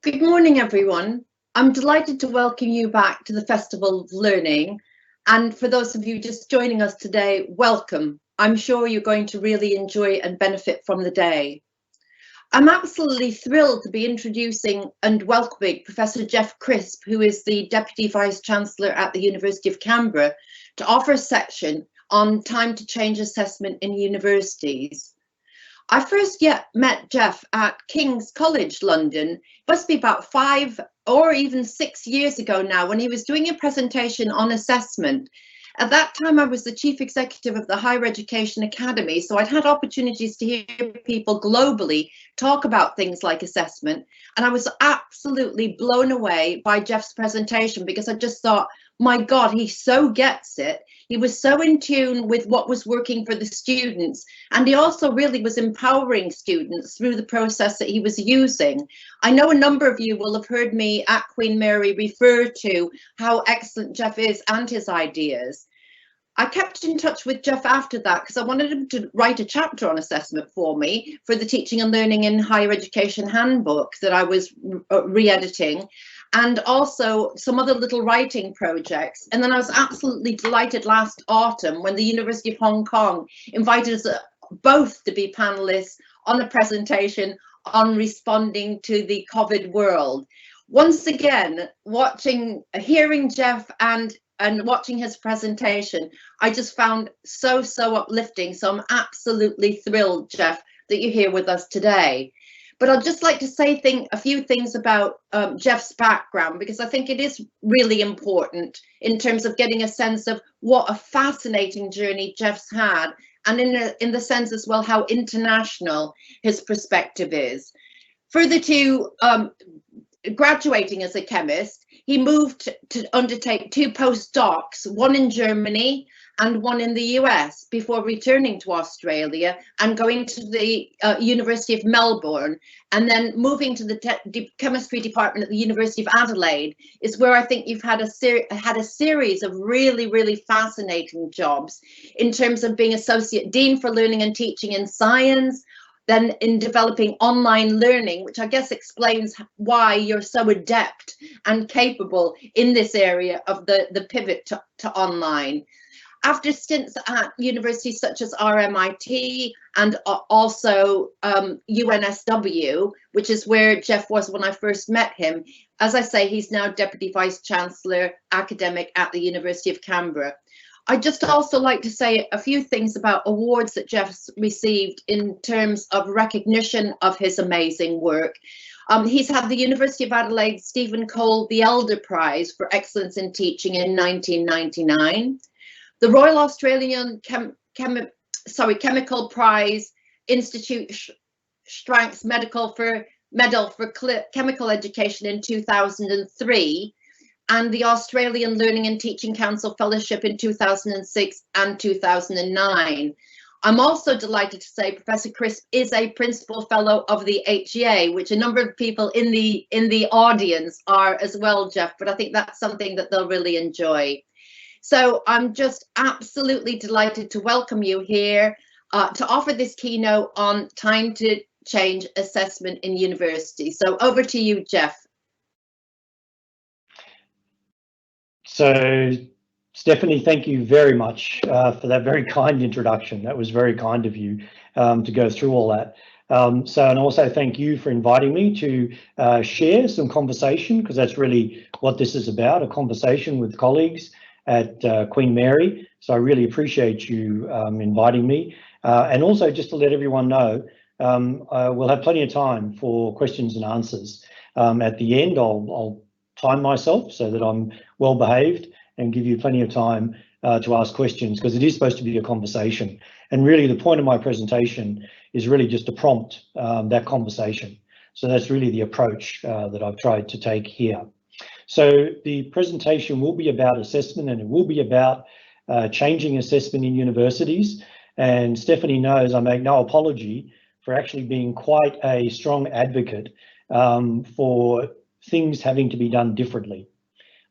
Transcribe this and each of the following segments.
Good morning, everyone. I'm delighted to welcome you back to the Festival of Learning. And for those of you just joining us today, welcome. I'm sure you're going to really enjoy and benefit from the day. I'm absolutely thrilled to be introducing and welcoming Professor Geoff Crisp, who is the Deputy Vice Chancellor at the University of Canberra, to offer a section on time to change assessment in universities. I first met Geoff at King's College London, must be about 5 or even 6 years ago now, when he was doing a presentation on assessment. At that time, I was the Chief Executive of the Higher Education Academy, so I'd had opportunities to hear people globally talk about things like assessment, and I was absolutely blown away by Geoff's presentation because I just thought, my God, he so gets it. He was so in tune with what was working for the students, and he also really was empowering students through the process that he was using. I know a number of you will have heard me at Queen Mary refer to how excellent Geoff is and his ideas. I kept in touch with Geoff after that because I wanted him to write a chapter on assessment for me for the Teaching and Learning in Higher Education handbook that I was re-editing, and also some other little writing projects. And then I was absolutely delighted last autumn when the University of Hong Kong invited us both to be panelists on a presentation on responding to the COVID world. Once again, hearing Geoff and watching his presentation, I just found so uplifting. So I'm absolutely thrilled, Geoff, that you're here with us today. But I'd just like to say a few things about Geoff's background, because I think it is really important in terms of getting a sense of what a fascinating journey Geoff's had, and in the sense as well how international his perspective is. Further to graduating as a chemist, he moved to undertake 2 postdocs, one in Germany and one in the US, before returning to Australia and going to the University of Melbourne, and then moving to the chemistry department at the University of Adelaide, is where I think you've had a series of really fascinating jobs in terms of being Associate Dean for Learning and Teaching in Science, then in developing online learning, which I guess explains why you're so adept and capable in this area of the pivot to online. After stints at universities such as RMIT and also UNSW, which is where Geoff was when I first met him, as I say, he's now Deputy Vice Chancellor Academic at the University of Canberra. I'd just also like to say a few things about awards that Geoff's received in terms of recognition of his amazing work. He's had the University of Adelaide Stephen Cole the Elder Prize for Excellence in Teaching in 1999. The Royal Australian Chemical Prize, Institute Strang's Medal for Chemical Education in 2003, and the Australian Learning and Teaching Council Fellowship in 2006 and 2009. I'm also delighted to say Professor Crisp is a Principal Fellow of the HEA, which a number of people in the audience are as well, Geoff, but I think that's something that they'll really enjoy. So I'm just absolutely delighted to welcome you here to offer this keynote on time to change assessment in university. So over to you, Geoff. So Stephanie, thank you very much for that very kind introduction. That was very kind of you to go through all that. And also thank you for inviting me to share some conversation, because that's really what this is about, a conversation with colleagues at Queen Mary. So I really appreciate you inviting me. And also just to let everyone know, we'll have plenty of time for questions and answers. At the end, I'll time myself so that I'm well behaved and give you plenty of time to ask questions, because it is supposed to be a conversation. And really the point of my presentation is really just to prompt that conversation. So that's really the approach that I've tried to take here. So the presentation will be about assessment, and it will be about changing assessment in universities. And Stephanie knows I make no apology for actually being quite a strong advocate for things having to be done differently.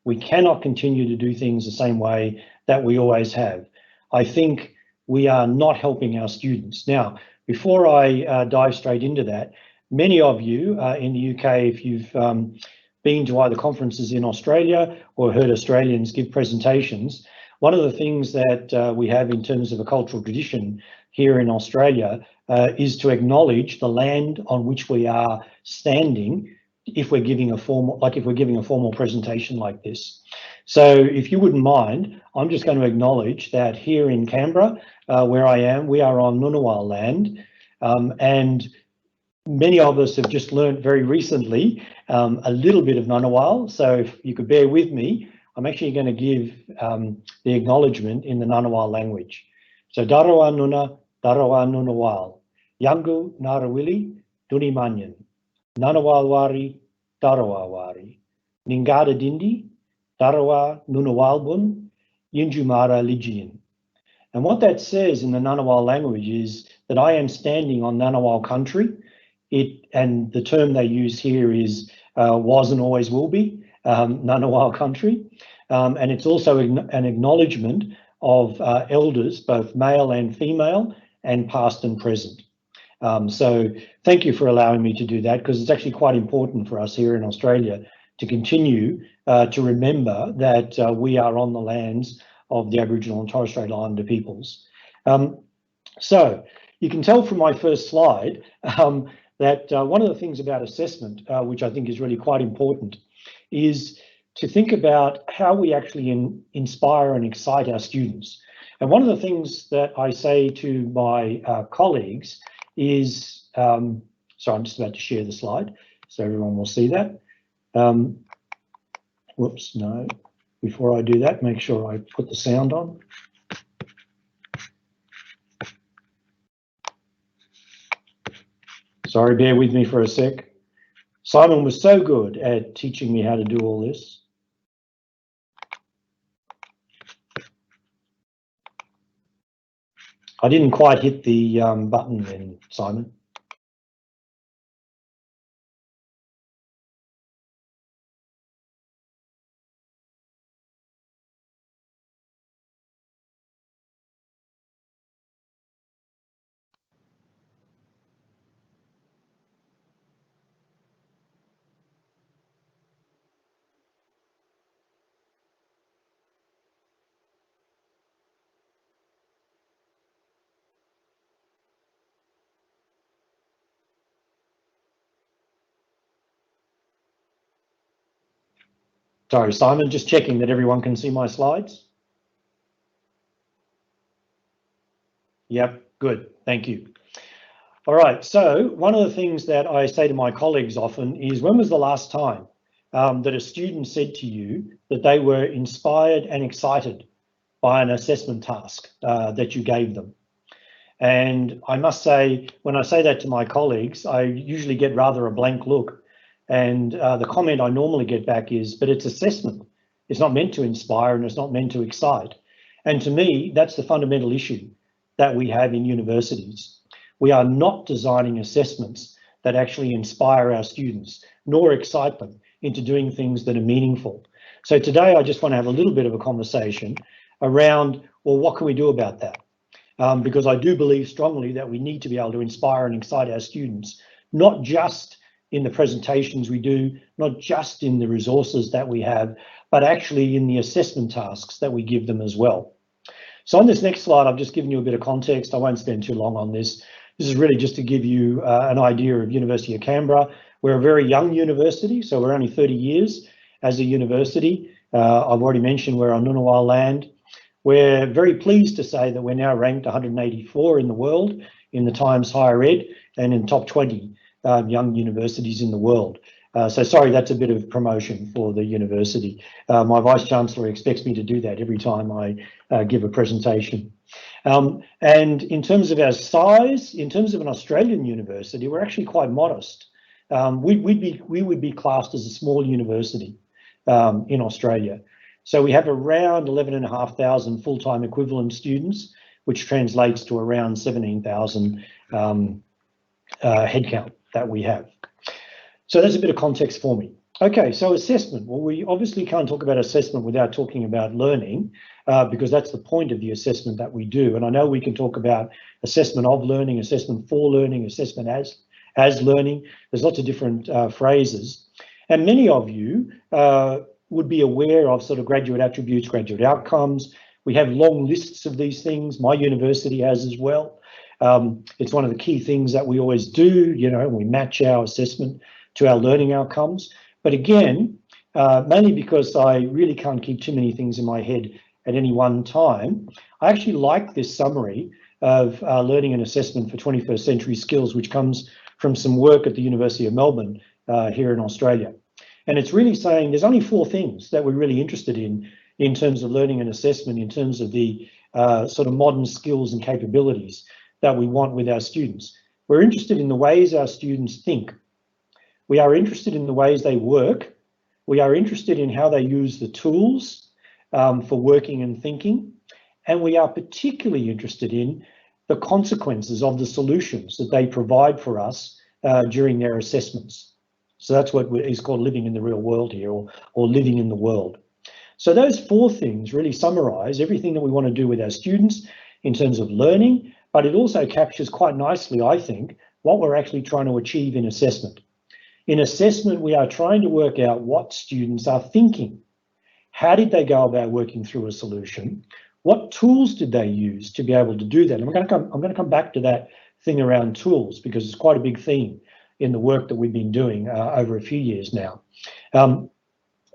We cannot continue to do things the same way that we always have. I think we are not helping our students. Now, before I dive straight into that, many of you in the UK, if you've been to either conferences in Australia or heard Australians give presentations, one of the things that we have in terms of a cultural tradition here in Australia is to acknowledge the land on which we are standing if we're giving a formal presentation like this. So if you wouldn't mind, I'm just going to acknowledge that here in Canberra, where I am, we are on Ngunnawal land, and many of us have just learnt very recently a little bit of Ngunnawal. So if you could bear with me, I'm actually going to give the acknowledgement in the Ngunnawal language. So Darawa Nuna, Darawa Ngunnawal, Yangu Narawili, Duni Manyan, Ngunnawal Wari, Darawa Wari, Ningada Dindi, Darawa Ngunnawalbun, Yinjumara Lijian. And what that says in the Ngunnawal language is that I am standing on Ngunnawal country. And the term they use here is was and always will be, Ngunnawal country. And it's also an acknowledgement of elders, both male and female, and past and present. So thank you for allowing me to do that, because it's actually quite important for us here in Australia to continue to remember that we are on the lands of the Aboriginal and Torres Strait Islander peoples. So you can tell from my first slide that one of the things about assessment, which I think is really quite important, is to think about how we actually inspire and excite our students. And one of the things that I say to my colleagues is, sorry, I'm just about to share the slide so everyone will see that. Whoops, no, before I do that, make sure I put the sound on. Sorry, bear with me for a sec. Simon was so good at teaching me how to do all this. I didn't quite hit the button then, Simon. Sorry, Simon, just checking that everyone can see my slides. Yep, good, thank you. All right, so one of the things that I say to my colleagues often is, when was the last time that a student said to you that they were inspired and excited by an assessment task that you gave them? And I must say, when I say that to my colleagues, I usually get rather a blank look. And the comment I normally get back is, but it's assessment. It's not meant to inspire and it's not meant to excite. And to me, that's the fundamental issue that we have in universities. We are not designing assessments that actually inspire our students, nor excite them into doing things that are meaningful. So today I just want to have a little bit of a conversation around, well, what can we do about that? Because I do believe strongly that we need to be able to inspire and excite our students, not just in the presentations we do, not just in the resources that we have, but actually in the assessment tasks that we give them as well. So on this next slide, I've just given you a bit of context. I won't spend too long on this. This is really just to give you an idea of University of Canberra. We're a very young university, so we're only 30 years as a university. I've already mentioned we're on Ngunnawal land. We're very pleased to say that we're now ranked 184 in the world in the Times Higher Ed and in top 20 young universities in the world. So sorry, that's a bit of promotion for the university. My Vice Chancellor expects me to do that every time I give a presentation. And in terms of our size, in terms of an Australian university, we're actually quite modest. We would be classed as a small university in Australia. So we have around 11,500 full-time equivalent students, which translates to around 17,000 headcount that we have. So that's a bit of context for me. Okay, so assessment. Well, we obviously can't talk about assessment without talking about learning, because that's the point of the assessment that we do. And I know we can talk about assessment of learning, assessment for learning, assessment as learning. There's lots of different phrases. And many of you would be aware of sort of graduate attributes, graduate outcomes. We have long lists of these things. My university has as well. It's one of the key things that we always do, you know, we match our assessment to our learning outcomes. But again, mainly because I really can't keep too many things in my head at any one time, I actually like this summary of learning and assessment for 21st century skills, which comes from some work at the University of Melbourne here in Australia. And it's really saying there's only 4 things that we're really interested in terms of learning and assessment, in terms of the sort of modern skills and capabilities that we want with our students. We're interested in the ways our students think. We are interested in the ways they work. We are interested in how they use the tools for working and thinking. And we are particularly interested in the consequences of the solutions that they provide for us during their assessments. So that's what is called living in the real world here, or living in the world. So those 4 things really summarize everything that we want to do with our students in terms of learning, but it also captures quite nicely, I think, what we're actually trying to achieve in assessment. In assessment, we are trying to work out what students are thinking. How did they go about working through a solution? What tools did they use to be able to do that? And I'm going to come back to that thing around tools, because it's quite a big theme in the work that we've been doing over a few years now. And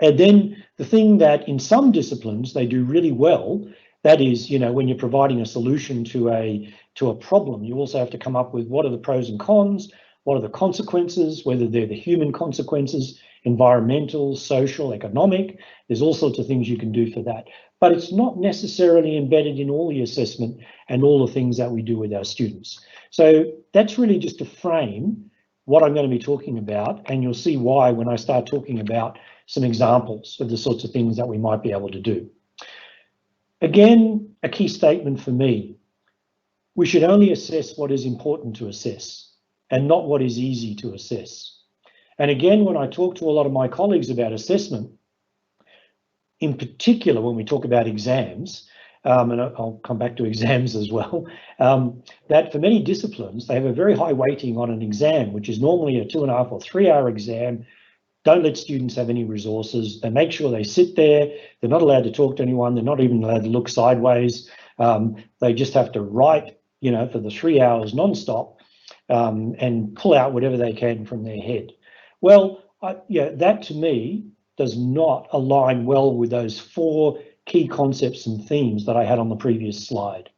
then the thing that in some disciplines they do really well, that is, you know, when you're providing a solution to a problem, you also have to come up with what are the pros and cons, what are the consequences, whether they're the human consequences, environmental, social, economic. There's all sorts of things you can do for that. But it's not necessarily embedded in all the assessment and all the things that we do with our students. So that's really just to frame what I'm going to be talking about, and you'll see why when I start talking about some examples of the sorts of things that we might be able to do. Again, a key statement for me: we should only assess what is important to assess and not what is easy to assess. And again, when I talk to a lot of my colleagues about assessment, in particular when we talk about exams, and I'll come back to exams as well, that for many disciplines, they have a very high weighting on an exam, which is normally a 2.5 or 3 hour exam. Don't let students have any resources. They make sure they sit there. They're not allowed to talk to anyone. They're not even allowed to look sideways. They just have to write, you know, for the 3 hours non-stop, and pull out whatever they can from their head. Well, yeah, that to me does not align well with those 4 key concepts and themes that I had on the previous slide.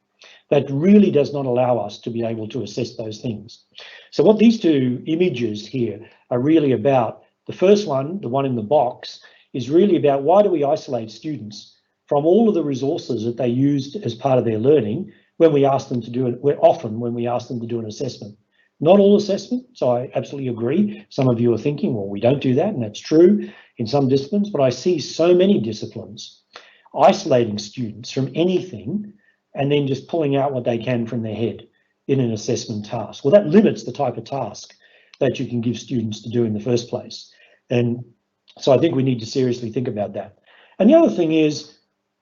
That really does not allow us to be able to assess those things. So what these 2 images here are really about, the first one, the one in the box, is really about why do we isolate students from all of the resources that they used as part of their learning when we ask them to do it, often when we ask them to do an assessment. Not all assessment, so I absolutely agree. Some of you are thinking, well, we don't do that, and that's true in some disciplines, but I see so many disciplines isolating students from anything and then just pulling out what they can from their head in an assessment task. Well, that limits the type of task that you can give students to do in the first place. And so I think we need to seriously think about that. And the other thing is,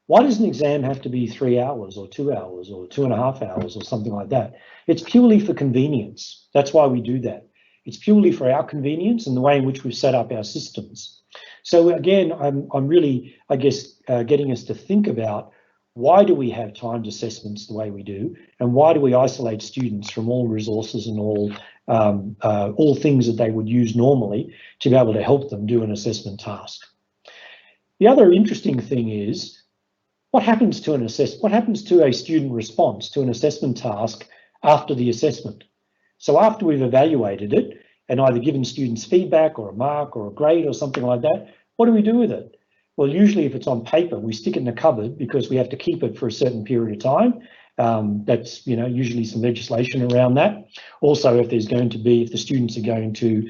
why does an exam have to be 3 hours or 2 hours or 2.5 hours or something like that? It's purely for convenience. That's why we do that. It's purely for our convenience and the way in which we've set up our systems. So again, I'm really, I guess, getting us to think about why do we have timed assessments the way we do, and why do we isolate students from all resources and all things that they would use normally to be able to help them do an assessment task. The other interesting thing is, what happens to a student response to an assessment task after the assessment? So after we've evaluated it and either given students feedback or a mark or a grade or something like that, what do we do with it? Well, usually if it's on paper, we stick it in a cupboard because we have to keep it for a certain period of time. That's, you know, usually some legislation around that. Also, if the students are going to,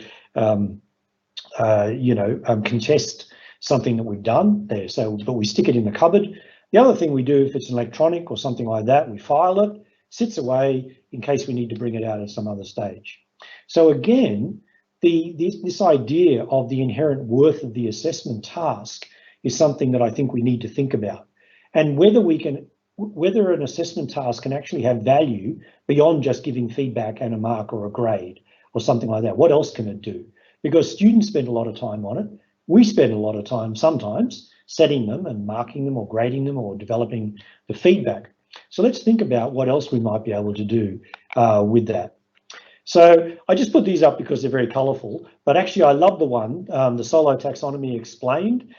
contest something that we've done there, but we stick it in the cupboard. The other thing we do, if it's electronic or something like that, we file it, sits away in case we need to bring it out at some other stage. So again, this idea of the inherent worth of the assessment task is something that I think we need to think about, and whether an assessment task can actually have value beyond just giving feedback and a mark or a grade. or something like that. What else can it do? Because students spend a lot of time on it. We spend a lot of time sometimes setting them and marking them or grading them or developing the feedback. So let's think about what else we might be able to do with that. So I just put these up because they're very colourful, but actually I love the one, the Solo Taxonomy Explained,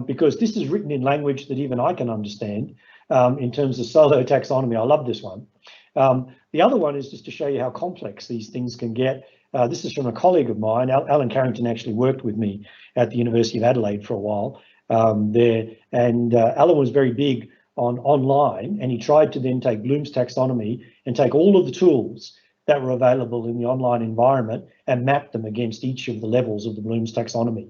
because this is written in language that even I can understand in terms of Solo Taxonomy. I love this one. The other one is just to show you how complex these things can get. This is from a colleague of mine. Alan Carrington actually worked with me at the University of Adelaide for a while there, and Alan was very big on online, and he tried to then take Bloom's taxonomy and take all of the tools that were available in the online environment and map them against each of the levels of the Bloom's taxonomy.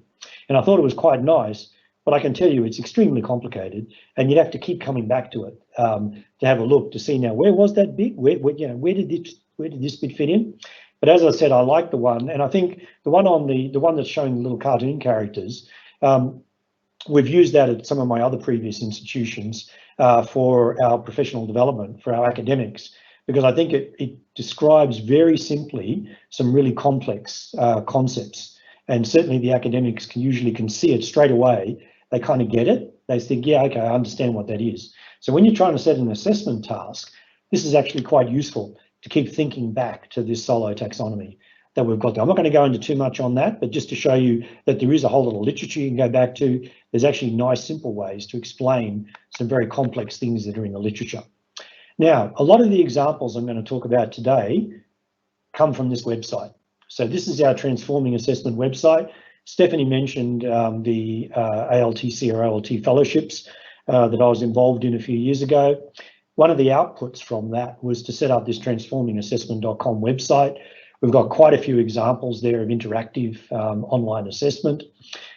And I thought it was quite nice, but I can tell you it's extremely complicated, and you'd have to keep coming back to it to have a look to see now where was that bit, where did this bit fit in. But as I said, I like the one, and I think the one on the one that's showing the little cartoon characters. We've used that at some of my other previous institutions for our professional development, for our academics, because I think it describes very simply some really complex concepts. And certainly the academics can see it straight away. They kind of get it. They think, yeah, okay, I understand what that is. So when you're trying to set an assessment task, this is actually quite useful to keep thinking back to this Solo taxonomy that we've got there. I'm not going to go into too much on that, but just to show you that there is a whole lot of literature you can go back to. There's actually nice, simple ways to explain some very complex things that are in the literature. Now, a lot of the examples I'm going to talk about today come from this website. So this is our Transforming Assessment website. Stephanie mentioned the ALTC or ALT fellowships that I was involved in a few years ago. One of the outputs from that was to set up this transformingassessment.com website. We've got quite a few examples there of interactive online assessment.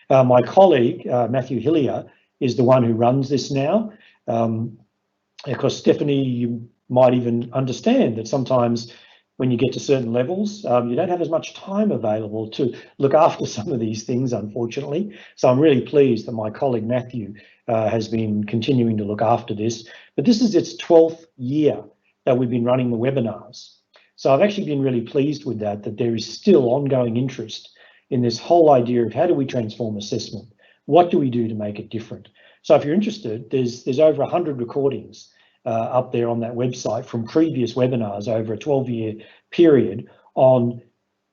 My colleague, Matthew Hillier, is the one who runs this now. Of course, Stephanie, you might even understand that sometimes when you get to certain levels, you don't have as much time available to look after some of these things, unfortunately. So I'm really pleased that my colleague Matthew has been continuing to look after this. But this is its 12th year that we've been running the webinars. So I've actually been really pleased with that there is still ongoing interest in this whole idea of how do we transform assessment? What do we do to make it different? So if you're interested, there's over 100 recordings up there on that website from previous webinars over a 12-year period on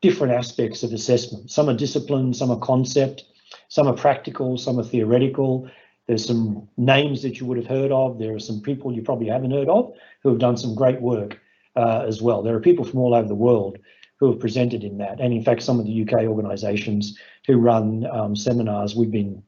different aspects of assessment. Some are discipline, some are concept, some are practical, some are theoretical. There's some names that you would have heard of. There are some people you probably haven't heard of who have done some great work as well. There are people from all over the world who have presented in that. And in fact, some of the UK organisations who run seminars, we've been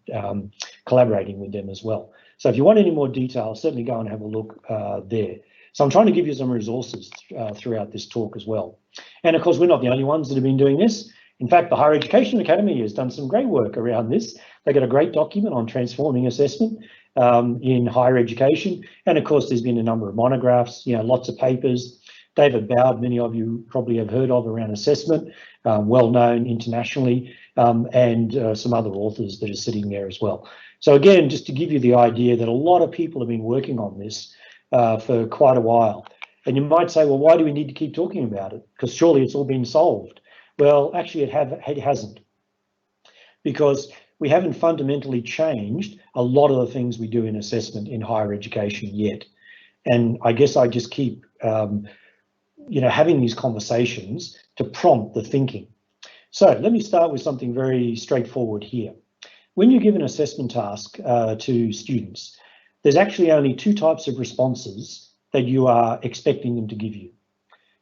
collaborating with them as well. So if you want any more detail, certainly go and have a look there. So I'm trying to give you some resources throughout this talk as well. And of course, we're not the only ones that have been doing this. In fact, the Higher Education Academy has done some great work around this. They got a great document on transforming assessment in higher education. And of course, there's been a number of monographs, lots of papers. David Bowd, many of you probably have heard of around assessment, well known internationally, and some other authors that are sitting there as well. So again, just to give you the idea that a lot of people have been working on this for quite a while. And you might say, well, why do we need to keep talking about it? Because surely it's all been solved. Well, actually it hasn't, because we haven't fundamentally changed a lot of the things we do in assessment in higher education yet. And I guess I just keep having these conversations to prompt the thinking. So let me start with something very straightforward here. When you give an assessment task to students, there's actually only two types of responses that you are expecting them to give you.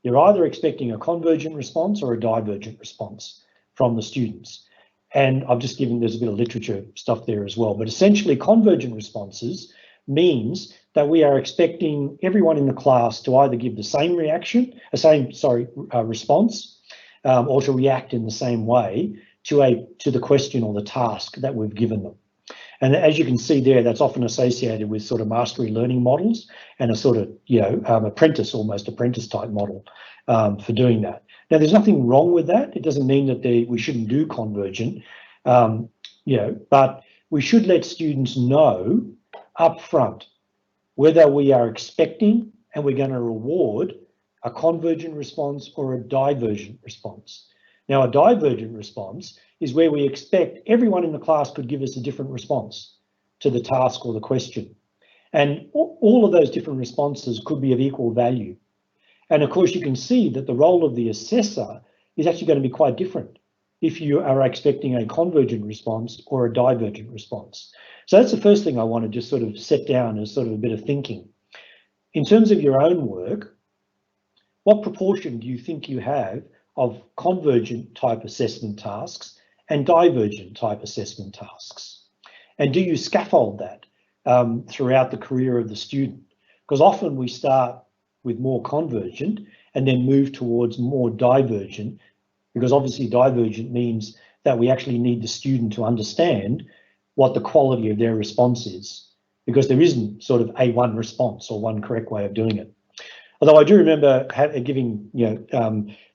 You're either expecting a convergent response or a divergent response from the students. And I've just given, there's a bit of literature stuff there as well, but essentially convergent responses means that we are expecting everyone in the class to either give the same response or to react in the same way to the question or the task that we've given them. And as you can see there, that's often associated with sort of mastery learning models and a sort of, almost apprentice type model for doing that. Now, there's nothing wrong with that. It doesn't mean that we shouldn't do convergent, but we should let students know up front whether we are expecting and we're going to reward a convergent response or a divergent response. Now, a divergent response is where we expect everyone in the class could give us a different response to the task or the question. And all of those different responses could be of equal value. And of course, you can see that the role of the assessor is actually going to be quite different if you are expecting a convergent response or a divergent response. So that's the first thing I want to just sort of set down as sort of a bit of thinking. In terms of your own work, what proportion do you think you have of convergent type assessment tasks and divergent type assessment tasks? And do you scaffold that throughout the career of the student? Because often we start with more convergent and then move towards more divergent, because obviously divergent means that we actually need the student to understand what the quality of their response is, because there isn't sort of a one response or one correct way of doing it. Although I do remember giving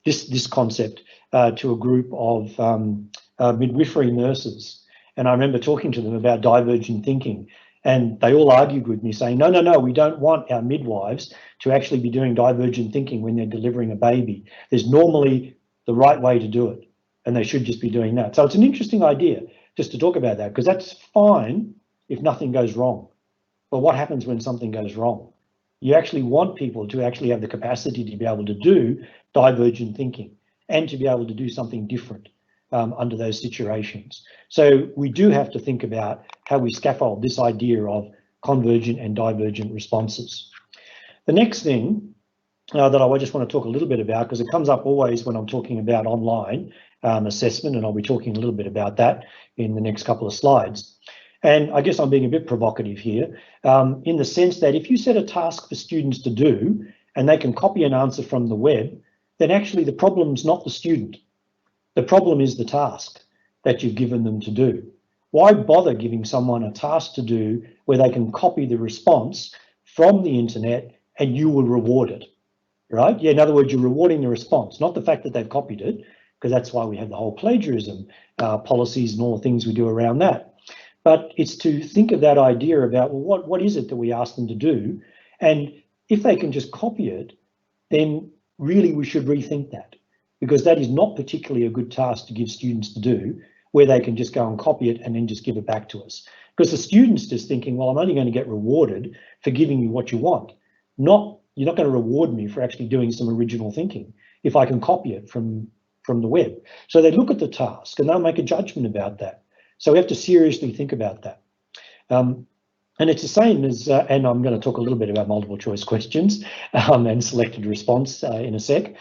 this concept to a group of midwifery nurses, and I remember talking to them about divergent thinking, and they all argued with me saying, no, we don't want our midwives to actually be doing divergent thinking when they're delivering a baby. There's normally the right way to do it, and they should just be doing that. So it's an interesting idea just to talk about that, because that's fine if nothing goes wrong. But what happens when something goes wrong? You actually want people to actually have the capacity to be able to do divergent thinking and to be able to do something different under those situations. So we do have to think about how we scaffold this idea of convergent and divergent responses. The next thing that I just want to talk a little bit about, because it comes up always when I'm talking about online assessment, and I'll be talking a little bit about that in the next couple of slides. And I guess I'm being a bit provocative here, in the sense that if you set a task for students to do and they can copy an answer from the web, then actually the problem's not the student. The problem is the task that you've given them to do. Why bother giving someone a task to do where they can copy the response from the internet and you will reward it, right? Yeah, in other words, you're rewarding the response, not the fact that they've copied it, because that's why we have the whole plagiarism policies and all the things we do around that. But it's to think of that idea about, well, what is it that we ask them to do? And if they can just copy it, then really we should rethink that, because that is not particularly a good task to give students to do, where they can just go and copy it and then just give it back to us. Because the student's just thinking, well, I'm only going to get rewarded for giving you what you want. You're not going to reward me for actually doing some original thinking if I can copy it from the web. So they look at the task and they'll make a judgment about that. So we have to seriously think about that. And it's the same as, and I'm going to talk a little bit about multiple choice questions and selected response in a sec.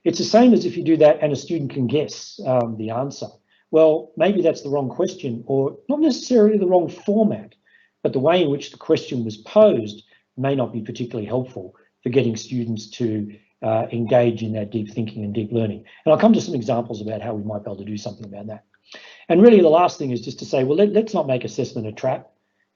It's the same as if you do that and a student can guess the answer. Well, maybe that's the wrong question, or not necessarily the wrong format, but the way in which the question was posed may not be particularly helpful for getting students to engage in that deep thinking and deep learning. And I'll come to some examples about how we might be able to do something about that. And really the last thing is just to say, well, let's not make assessment a trap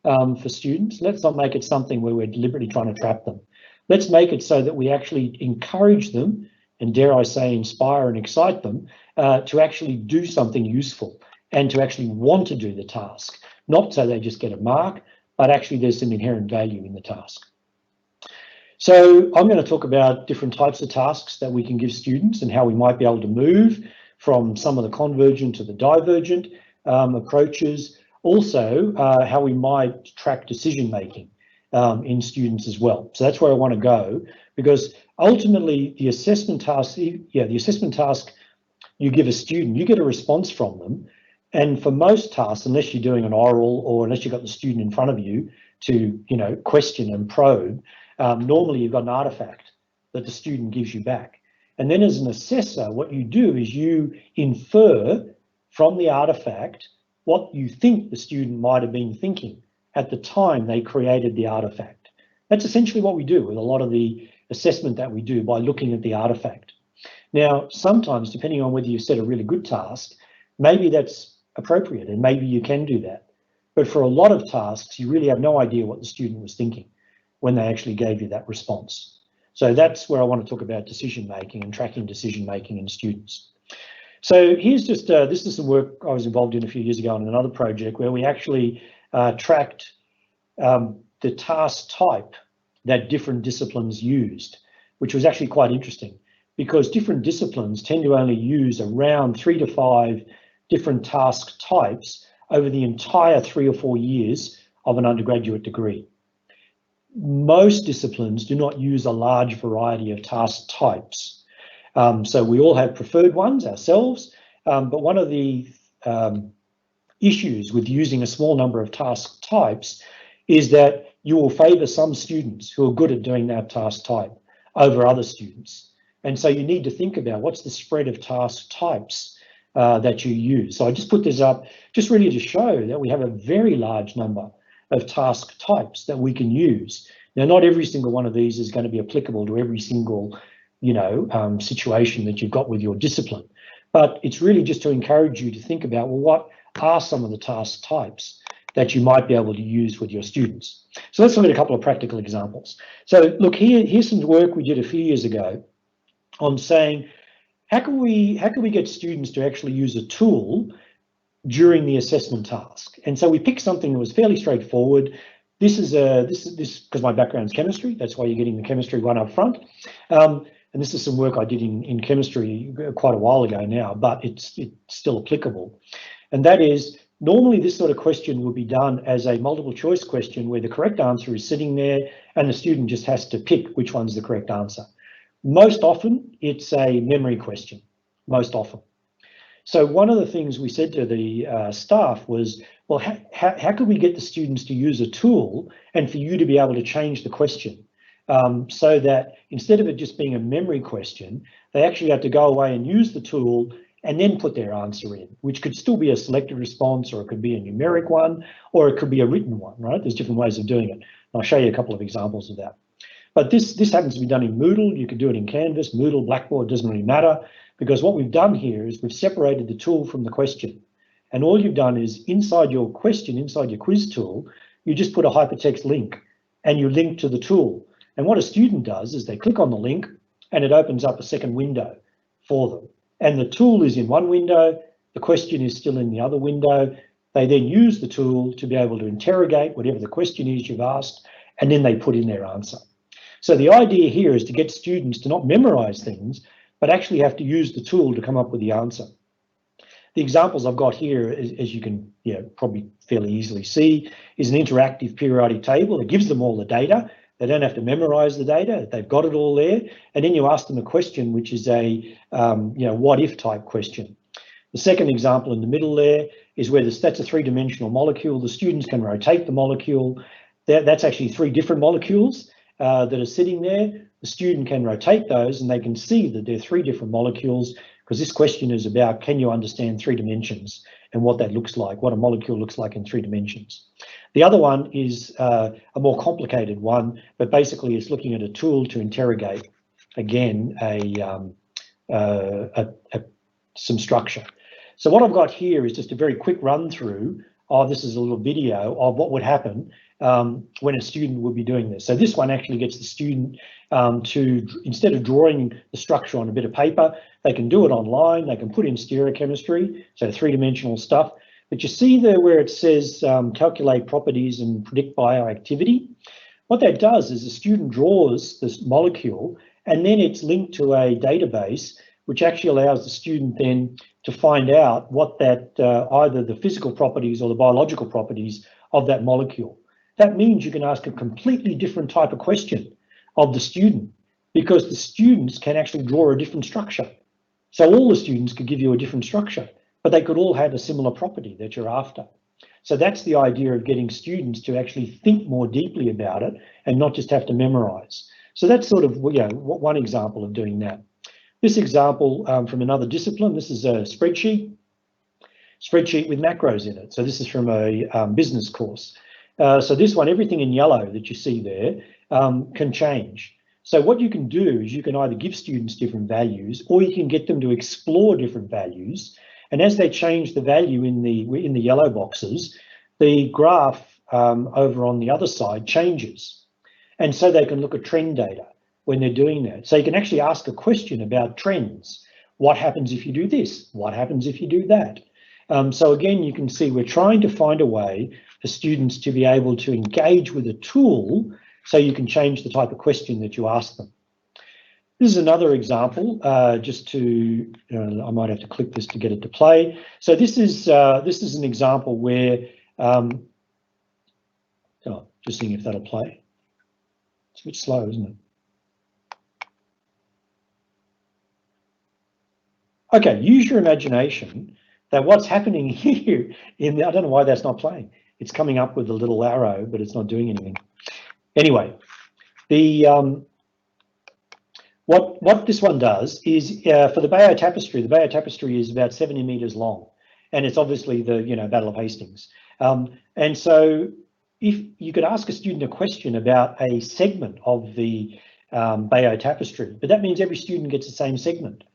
for students. Let's not make it something where we're deliberately trying to trap them. Let's make it so that we actually encourage them, and dare I say inspire and excite them to actually do something useful and to actually want to do the task, not so they just get a mark, but actually there's some inherent value in the task. So I'm going to talk about different types of tasks that we can give students and how we might be able to move from some of the convergent to the divergent approaches. Also, how we might track decision making in students as well. So that's where I want to go, because ultimately the assessment task, you give a student, you get a response from them. And for most tasks, unless you're doing an oral or unless you've got the student in front of you to, question and probe, normally you've got an artifact that the student gives you back. And then as an assessor, what you do is you infer from the artifact what you think the student might have been thinking at the time they created the artifact. That's essentially what we do with a lot of the assessment that we do by looking at the artifact. Now, sometimes, depending on whether you set a really good task, maybe that's appropriate and maybe you can do that. But for a lot of tasks, you really have no idea what the student was thinking when they actually gave you that response. So that's where I want to talk about decision making and tracking decision making in students. So here's just, this is some work I was involved in a few years ago on another project where we actually tracked the task type that different disciplines used, which was actually quite interesting. because different disciplines tend to only use around 3 to 5 different task types over the entire 3 or 4 years of an undergraduate degree. Most disciplines do not use a large variety of task types. So we all have preferred ones ourselves, but one of the issues with using a small number of task types is that you will favour some students who are good at doing that task type over other students. And so you need to think about what's the spread of task types that you use. So I just put this up just really to show that we have a very large number of task types that we can use. Now, not every single one of these is going to be applicable to every single, situation that you've got with your discipline, but it's really just to encourage you to think about, well, what are some of the task types that you might be able to use with your students? So let's look at a couple of practical examples. So look, here's some work we did a few years ago on saying, how can we get students to actually use a tool during the assessment task? And so we picked something that was fairly straightforward. This because my background is chemistry, that's why you're getting the chemistry one up front. And this is some work I did in chemistry quite a while ago now, but it's still applicable. And that is, normally this sort of question would be done as a multiple choice question where the correct answer is sitting there and the student just has to pick which one's the correct answer. Most often it's a memory question, most often. So one of the things we said to the staff was, well, how could we get the students to use a tool and for you to be able to change the question so that instead of it just being a memory question, they actually have to go away and use the tool and then put their answer in, which could still be a selected response, or it could be a numeric one, or it could be a written one, right? There's different ways of doing it. I'll show you a couple of examples of that. But this happens to be done in Moodle. You could do it in Canvas, Moodle, Blackboard, doesn't really matter, because what we've done here is we've separated the tool from the question. And all you've done is inside your question, inside your quiz tool, you just put a hypertext link and you link to the tool. And what a student does is they click on the link and it opens up a second window for them. And the tool is in one window, the question is still in the other window. They then use the tool to be able to interrogate whatever the question is you've asked, and then they put in their answer. So the idea here is to get students to not memorize things, but actually have to use the tool to come up with the answer. The examples I've got here, as you can probably fairly easily see, is an interactive periodic table. It gives them all the data. They don't have to memorize the data. They've got it all there. And then you ask them a question, which is a what if type question. The second example in the middle there is where that's a three-dimensional molecule. The students can rotate the molecule. That's actually 3 different molecules that are sitting there. The student can rotate those and they can see that they're 3 different molecules, because this question is about, can you understand 3 dimensions and what that looks like, what a molecule looks like in 3 dimensions. The other one is a more complicated one, but basically it's looking at a tool to interrogate, again, some structure. So what I've got here is just a very quick run through of, this is a little video of what would happen when a student would be doing this. So this one actually gets the student to, instead of drawing the structure on a bit of paper, they can do it online. They can put in stereochemistry, so 3-dimensional stuff. But you see there where it says calculate properties and predict bioactivity. What that does is the student draws this molecule and then it's linked to a database, which actually allows the student then to find out what that either the physical properties or the biological properties of that molecule. That means you can ask a completely different type of question of the student, because the students can actually draw a different structure. So all the students could give you a different structure, but they could all have a similar property that you're after. So that's the idea of getting students to actually think more deeply about it and not just have to memorize. So that's sort of one example of doing that. This example from another discipline, this is a spreadsheet with macros in it. So this is from a business course. So this one, everything in yellow that you see there can change. So what you can do is you can either give students different values, or you can get them to explore different values. And as they change the value in the yellow boxes, the graph over on the other side changes. And so they can look at trend data when they're doing that. So you can actually ask a question about trends. What happens if you do this? What happens if you do that? So again, you can see we're trying to find a way for students to be able to engage with a tool so you can change the type of question that you ask them. This is another example, just to, I might have to click this to get it to play. So this is an example where, just seeing if that'll play. It's a bit slow, isn't it? Okay, use your imagination that what's happening here I don't know why that's not playing. It's coming up with a little arrow, but it's not doing anything. Anyway, what this one does is for the Bayeux Tapestry. The Bayeux Tapestry is about 70 meters long, and it's obviously the Battle of Hastings. And so, if you could ask a student a question about a segment of the Bayeux Tapestry, but that means every student gets the same segment.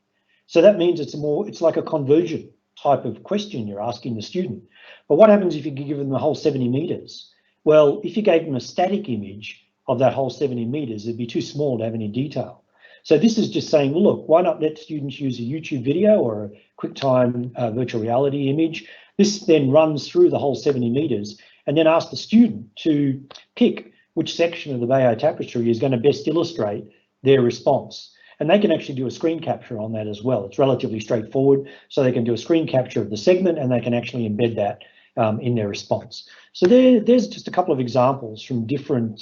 So that means it's like a convergent type of question you're asking the student. But what happens if you give them the whole 70 meters? Well, if you gave them a static image of that whole 70 meters, it'd be too small to have any detail. So this is just saying, well, look, why not let students use a YouTube video or a QuickTime virtual reality image? This then runs through the whole 70 meters and then ask the student to pick which section of the Bayeux Tapestry is going to best illustrate their response. And they can actually do a screen capture on that as well. It's relatively straightforward. So they can do a screen capture of the segment and they can actually embed that in their response. So there's just a couple of examples from different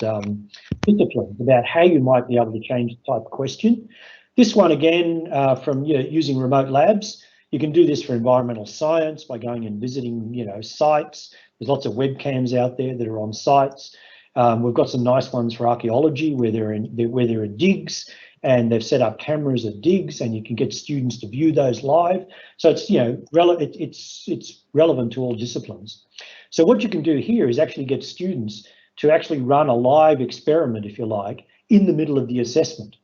disciplines about how you might be able to change the type of question. This one again from using remote labs. You can do this for environmental science by going and visiting sites. There's lots of webcams out there that are on sites. We've got some nice ones for archaeology where there are digs, and they've set up cameras at digs, and you can get students to view those live. So it's it's relevant to all disciplines. So what you can do here is actually get students to actually run a live experiment, if you like, in the middle of the assessment,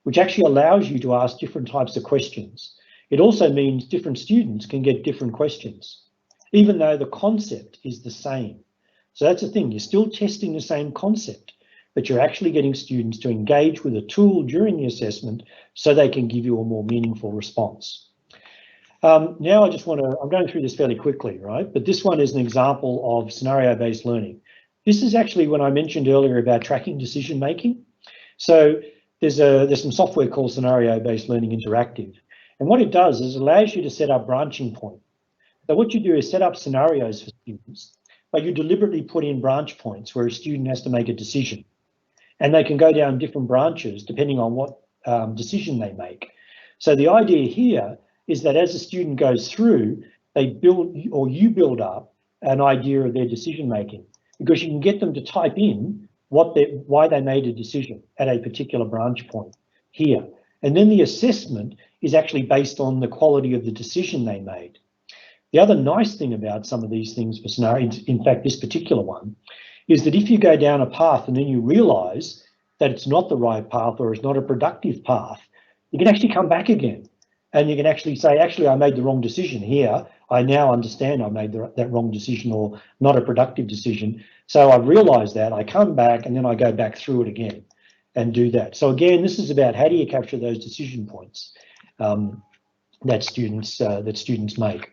which actually allows you to ask different types of questions. It also means different students can get different questions, even though the concept is the same. So that's the thing, you're still testing the same concept, but you're actually getting students to engage with a tool during the assessment so they can give you a more meaningful response. Now I'm going through this fairly quickly, right? But this one is an example of scenario-based learning. This is actually when I mentioned earlier about tracking decision making. So there's some software called Scenario-Based Learning Interactive. And what it does is it allows you to set up branching points. So what you do is set up scenarios for students, but you deliberately put in branch points where a student has to make a decision. And they can go down different branches depending on what decision they make. So the idea here is that as a student goes through, you build up an idea of their decision making, because you can get them to type in why they made a decision at a particular branch point here. And then the assessment is actually based on the quality of the decision they made. The other nice thing about some of these things for scenarios, in fact, this particular one, is that if you go down a path and then you realise that it's not the right path or it's not a productive path, you can actually come back again and you can actually say, actually, I made the wrong decision here. I now understand I made that wrong decision or not a productive decision. So I've realised that, I come back and then I go back through it again and do that. So again, this is about how do you capture those decision points that students make.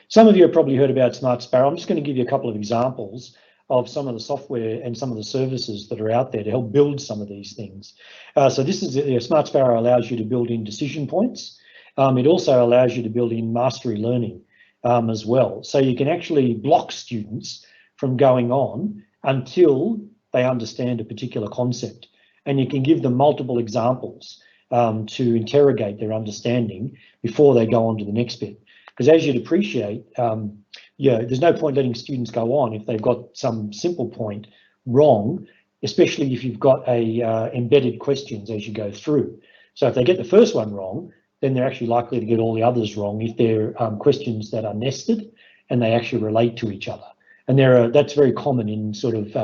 Some of you have probably heard about Smart Sparrow. I'm just going to give you a couple of examples of some of the software and some of the services that are out there to help build some of these things. So this is Smart Sparrow allows you to build in decision points. It also allows you to build in mastery learning as well. So you can actually block students from going on until they understand a particular concept. And you can give them multiple examples to interrogate their understanding before they go on to the next bit. Because as you'd appreciate, there's no point letting students go on if they've got some simple point wrong, especially if you've got embedded questions as you go through. So if they get the first one wrong, then they're actually likely to get all the others wrong if they're questions that are nested and they actually relate to each other. And that's very common in sort of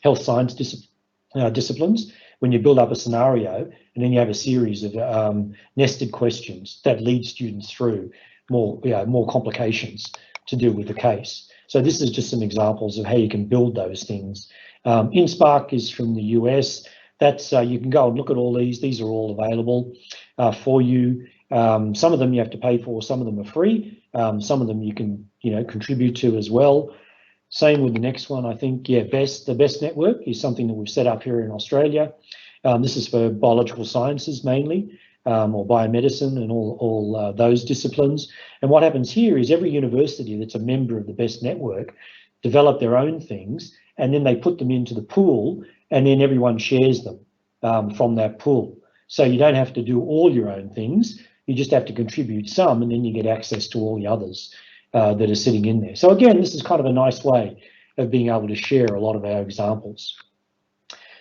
health science disciplines, when you build up a scenario and then you have a series of nested questions that lead students through more complications to do with the case. So this is just some examples of how you can build those things. InSpark is from the US. That's you can go and look at all these. These are all available for you. Some of them you have to pay for. Some of them are free. Some of them you can contribute to as well. Same with the next one. I think the Best Network is something that we've set up here in Australia. This is for biological sciences mainly, or biomedicine and all those disciplines. And what happens here is every university that's a member of the BEST network develop their own things, and then they put them into the pool, and then everyone shares them from that pool. So you don't have to do all your own things, you just have to contribute some, and then you get access to all the others that are sitting in there. So again, this is kind of a nice way of being able to share a lot of our examples.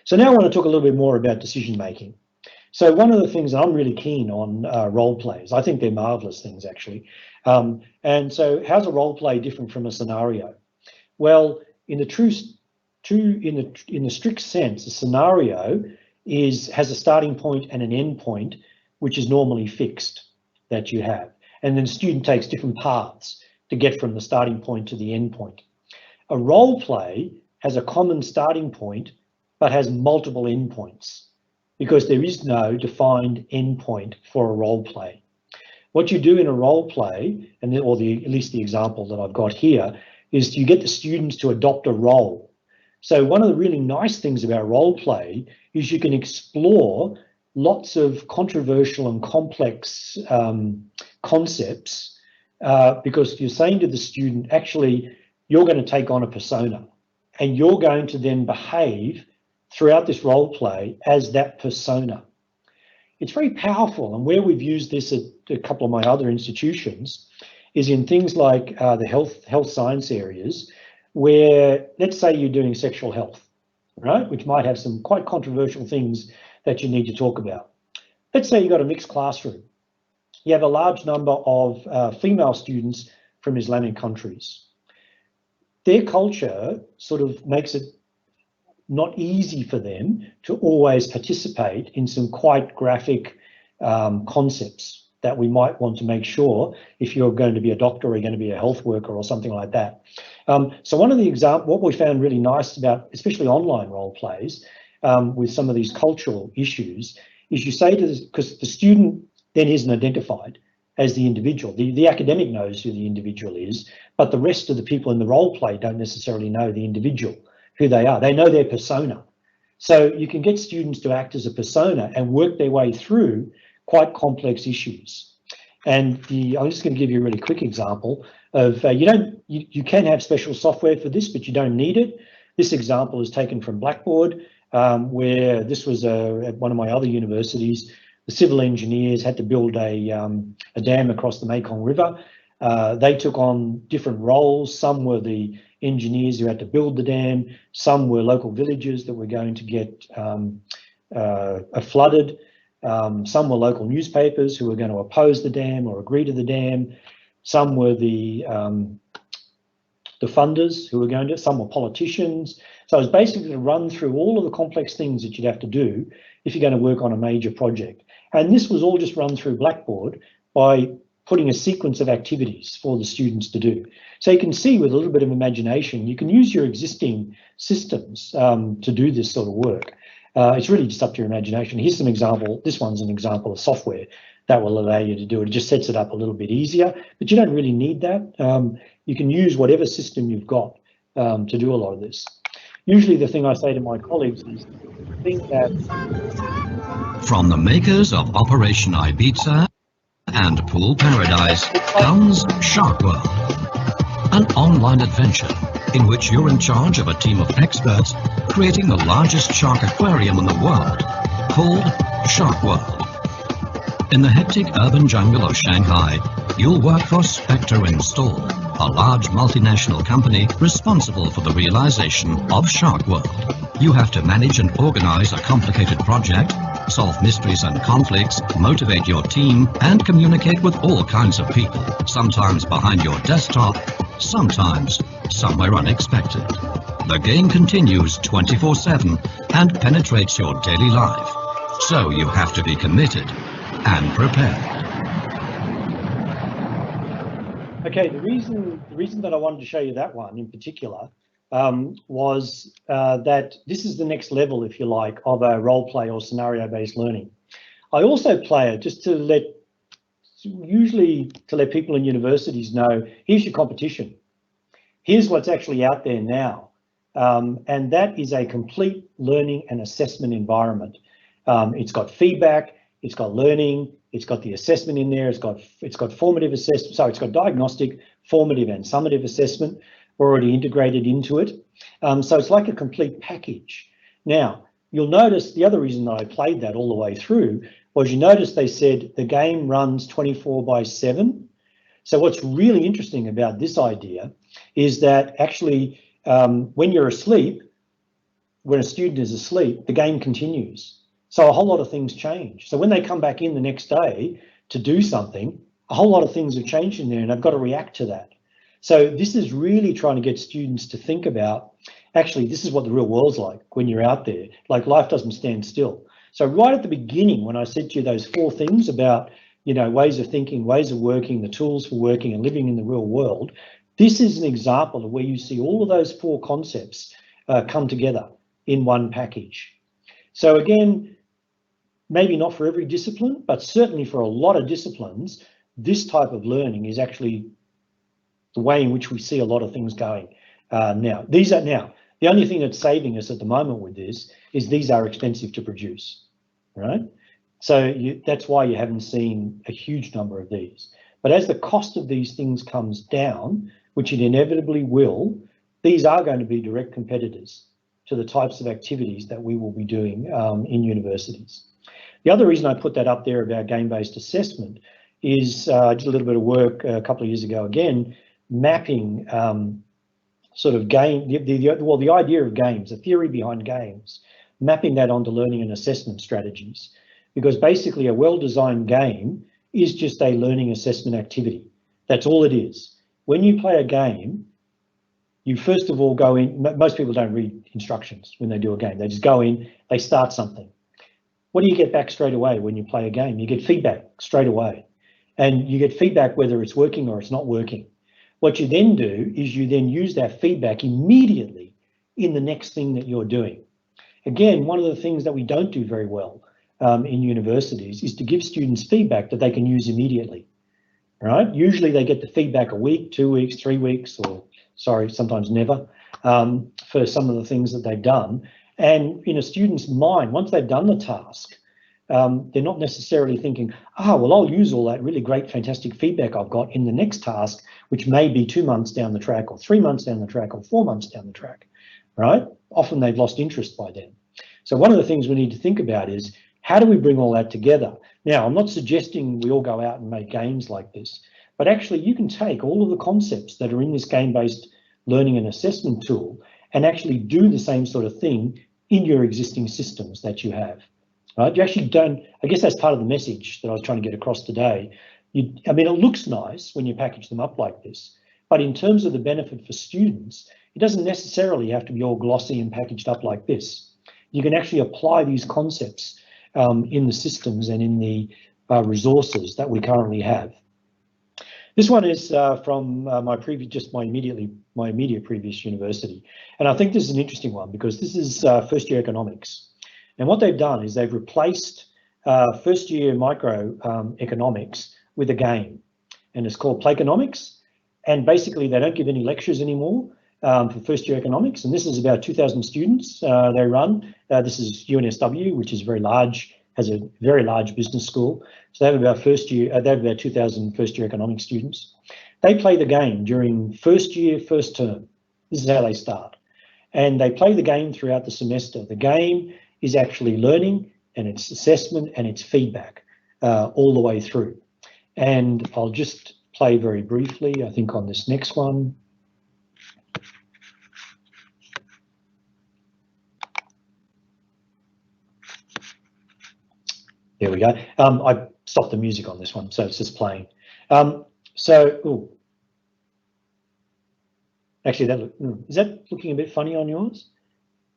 So now I want to talk a little bit more about decision making. So one of the things I'm really keen on role plays. I think they're marvelous things actually. And so how's a role play different from a scenario? Well, in the strict sense, a scenario has a starting point and an end point, which is normally fixed that you have. And then the student takes different paths to get from the starting point to the end point. A role play has a common starting point, but has multiple endpoints because there is no defined endpoint for a role play. What you do in a role play, at least the example that I've got here, is you get the students to adopt a role. So one of the really nice things about role play is you can explore lots of controversial and complex concepts because you're saying to the student, actually, you're going to take on a persona and you're going to then behave throughout this role play as that persona. It's very powerful, and where we've used this at a couple of my other institutions is in things like the health science areas, where let's say you're doing sexual health, right, which might have some quite controversial things that you need to talk about. Let's say you've got a mixed classroom. You have a large number of female students from Islamic countries. Their culture sort of makes it not easy for them to always participate in some quite graphic concepts that we might want to make sure if you're going to be a doctor or you're going to be a health worker or something like that. So one of the examples, what we found really nice about, especially online role plays with some of these cultural issues, is you say to this, because the student then isn't identified as the individual. The academic knows who the individual is, but the rest of the people in the role play don't necessarily know the individual, who they are. They know their persona. So you can get students to act as a persona and work their way through quite complex issues. And I'm just going to give you a really quick example of, you can have special software for this, but you don't need it. This example is taken from Blackboard, where this was at one of my other universities. The civil engineers had to build a dam across the Mekong River. They took on different roles. Some were the engineers who had to build the dam. Some were local villagers that were going to get flooded. Some were local newspapers who were going to oppose the dam or agree to the dam. Some were the funders who were going to, some were politicians. So it was basically to run through all of the complex things that you'd have to do if you're going to work on a major project. And this was all just run through Blackboard by putting a sequence of activities for the students to do. So you can see with a little bit of imagination, you can use your existing systems to do this sort of work. It's really just up to your imagination. Here's some example. This one's an example of software that will allow you to do it. It just sets it up a little bit easier, but you don't really need that. You can use whatever system you've got to do a lot of this. Usually the thing I say to my colleagues is think that... From the makers of Operation Ibiza and Pool Paradise comes Shark World, an online adventure in which you're in charge of a team of experts creating the largest shark aquarium in the world, called Shark World. In the hectic urban jungle of Shanghai, you'll work for Spectre Install, a large multinational company responsible for the realization of Shark World. You have to manage and organize a complicated project, solve mysteries and conflicts, motivate your team, and communicate with all kinds of people, sometimes behind your desktop, sometimes somewhere unexpected. The game continues 24/7 and penetrates your daily life, so you have to be committed and prepared. Okay, the reason that I wanted to show you that one in particular was that this is the next level, if you like, of a role play or scenario-based learning. I also play it just to let people in universities know, here's your competition. Here's what's actually out there now. And that is a complete learning and assessment environment. It's got feedback, it's got learning, it's got the assessment in there, it's got formative assessment, so it's got diagnostic, formative and summative assessment already integrated into it. So it's like a complete package. Now, you'll notice the other reason that I played that all the way through was you notice they said the game runs 24/7. So what's really interesting about this idea is that actually when you're asleep, when a student is asleep, the game continues. So a whole lot of things change. So when they come back in the next day to do something, a whole lot of things have changed in there and they've got to react to that. So this is really trying to get students to think about, actually, this is what the real world's like when you're out there. Like, life doesn't stand still. So right at the beginning, when I said to you those 4 things about, you know, ways of thinking, ways of working, the tools for working and living in the real world, this is an example of where you see all of those 4 concepts come together in one package. So again, maybe not for every discipline, but certainly for a lot of disciplines, this type of learning is actually the way in which we see a lot of things going now. The only thing that's saving us at the moment with this is these are expensive to produce, right? So that's why you haven't seen a huge number of these. But as the cost of these things comes down, which it inevitably will, these are going to be direct competitors to the types of activities that we will be doing in universities. The other reason I put that up there about game-based assessment is I did a little bit of work a couple of years ago again, mapping sort of the idea of games, the theory behind games, mapping that onto learning and assessment strategies. Because basically a well-designed game is just a learning assessment activity. That's all it is. When you play a game, you first of all go in, most people don't read instructions when they do a game. They just go in, they start something. What do you get back straight away when you play a game? You get feedback straight away. And you get feedback whether it's working or it's not working. What you then do is you then use that feedback immediately in the next thing that you're doing. Again, one of the things that we don't do very well in universities is to give students feedback that they can use immediately, right? Usually they get the feedback a week, 2 weeks, 3 weeks, or sorry, sometimes never, for some of the things that they've done. And in a student's mind, once they've done the task, they're not necessarily thinking, well, I'll use all that really great, fantastic feedback I've got in the next task, which may be 2 months down the track or 3 months down the track or 4 months down the track, right? Often they've lost interest by then. So one of the things we need to think about is, how do we bring all that together? Now, I'm not suggesting we all go out and make games like this, but actually you can take all of the concepts that are in this game-based learning and assessment tool and actually do the same sort of thing in your existing systems that you have. Right? You actually don't, I guess that's part of the message that I was trying to get across today. I mean, it looks nice when you package them up like this, but in terms of the benefit for students, it doesn't necessarily have to be all glossy and packaged up like this. You can actually apply these concepts in the systems and in the resources that we currently have. This one is from my immediate previous university, and I think this is an interesting one because this is first year economics. And what they've done is they've replaced first year microeconomics with a game, and it's called Playconomics. And basically they don't give any lectures anymore for first year economics. And this is about 2,000 students they run. This is UNSW, which is very large, has a very large business school. So they have about 2,000 first year economics students. They play the game during first year, first term. This is how they start. And they play the game throughout the semester. The game is actually learning and it's assessment and it's feedback all the way through. And I'll just play very briefly, I think, on this next one. There we go. I stopped the music on this one, so it's just playing. Actually, is that looking a bit funny on yours?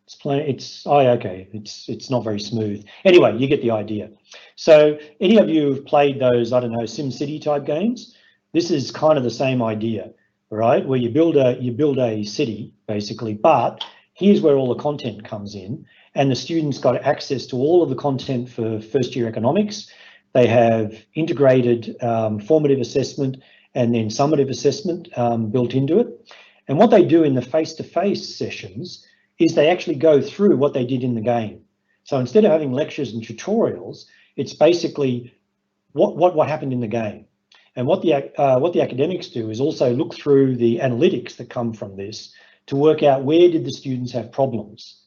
It's playing. Okay. It's not very smooth. Anyway, you get the idea. So, any of you who've played those, I don't know, SimCity type games? This is kind of the same idea, right? Where you build a city basically, but here's where all the content comes in, and the students got access to all of the content for first year economics. They have integrated formative assessment and then summative assessment built into it. And what they do in the face-to-face sessions is they actually go through what they did in the game. So instead of having lectures and tutorials, it's basically what happened in the game. And what the academics do is also look through the analytics that come from this to work out where did the students have problems.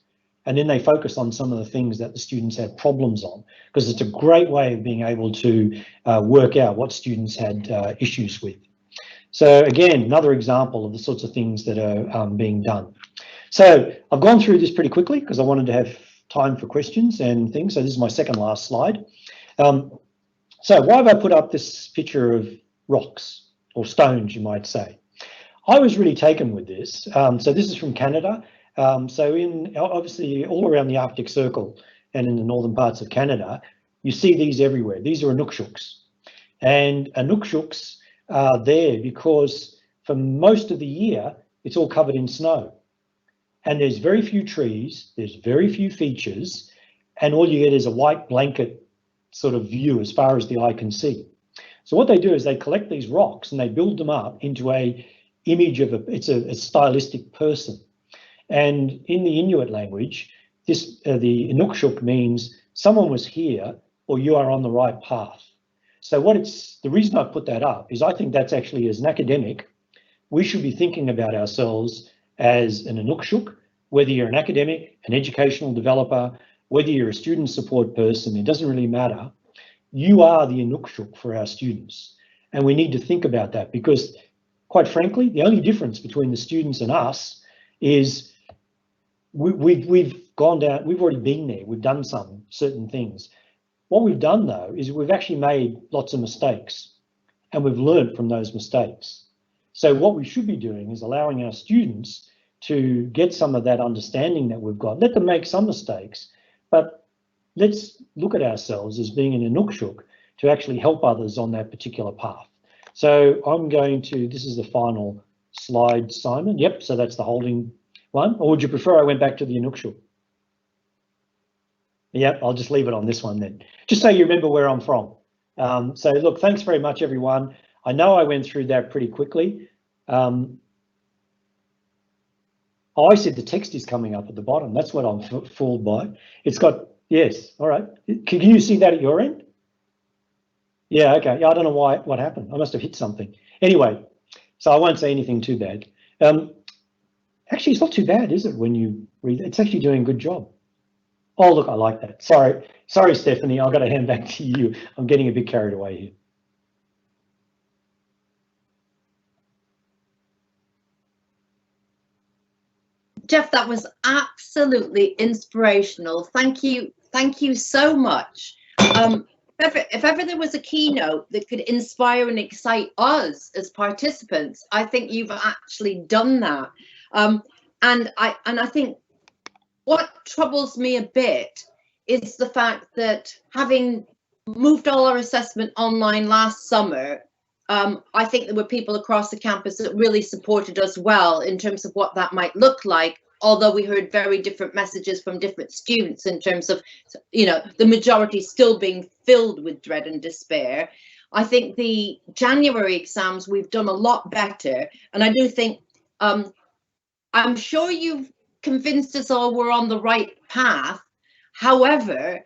And then they focus on some of the things that the students had problems on, because it's a great way of being able to work out what students had issues with. So again, another example of the sorts of things that are being done. So I've gone through this pretty quickly because I wanted to have time for questions and things. So this is my second last slide. So why have I put up this picture of rocks or stones, you might say? I was really taken with this. So this is from Canada. So in obviously all around the Arctic Circle and in the northern parts of Canada, you see these everywhere. These are inuksuks. And inuksuks are there because for most of the year, it's all covered in snow. And there's very few trees, there's very few features, and all you get is a white blanket sort of view as far as the eye can see. So what they do is they collect these rocks and they build them up into a image of it's a stylistic person. And in the Inuit language, this the Inukshuk means someone was here or you are on the right path. So the reason I put that up is I think that's actually, as an academic, we should be thinking about ourselves as an Inukshuk, whether you're an academic, an educational developer, whether you're a student support person, it doesn't really matter. You are the Inukshuk for our students. And we need to think about that because, quite frankly, the only difference between the students and us is we've gone down, we've already been there, we've done some certain things. What we've done though is we've actually made lots of mistakes and we've learned from those mistakes. So what we should be doing is allowing our students to get some of that understanding that we've got. Let them make some mistakes, but let's look at ourselves as being an Inukshuk to actually help others on that particular path. So I'm going to, this is the final slide, Simon. Yep, so that's the holding one. Or would you prefer I went back to the Inukshuk? Yep, I'll just leave it on this one then, just so you remember where I'm from. So look, thanks very much, everyone. I know I went through that pretty quickly. Oh, I said the text is coming up at the bottom. That's what I'm fooled by. It's got, yes, all right. Can you see that at your end? Yeah, okay. Yeah, I don't know what happened. I must have hit something. Anyway, so I won't say anything too bad. Actually, it's not too bad, is it, when you read it? It's actually doing a good job. Oh, look, I like that. Sorry, Stephanie, I've got to hand back to you. I'm getting a bit carried away here. Geoff, that was absolutely inspirational. Thank you so much. If ever there was a keynote that could inspire and excite us as participants, I think you've actually done that. And I think what troubles me a bit is the fact that having moved all our assessment online last summer, I think there were people across the campus that really supported us well in terms of what that might look like, although we heard very different messages from different students in terms of, you know, the majority still being filled with dread and despair. I think the January exams, we've done a lot better. And I do think, I'm sure you've convinced us all we're on the right path. However,